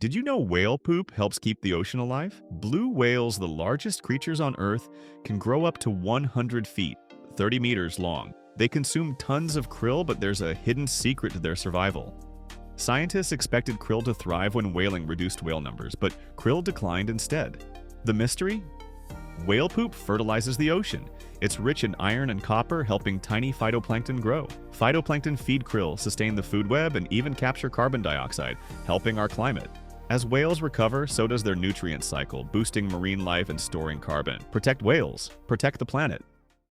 Did you know whale poop helps keep the ocean alive? Blue whales, the largest creatures on Earth, can grow up to 100 feet, 30 meters long. They consume tons of krill, but there's a hidden secret to their survival. Scientists expected krill to thrive when whaling reduced whale numbers, but krill declined instead. The mystery? Whale poop fertilizes the ocean. It's rich in iron and copper, helping tiny phytoplankton grow. Phytoplankton feed krill, sustain the food web, and even capture carbon dioxide, helping our climate. As whales recover, so does their nutrient cycle, boosting marine life and storing carbon. Protect whales, protect the planet.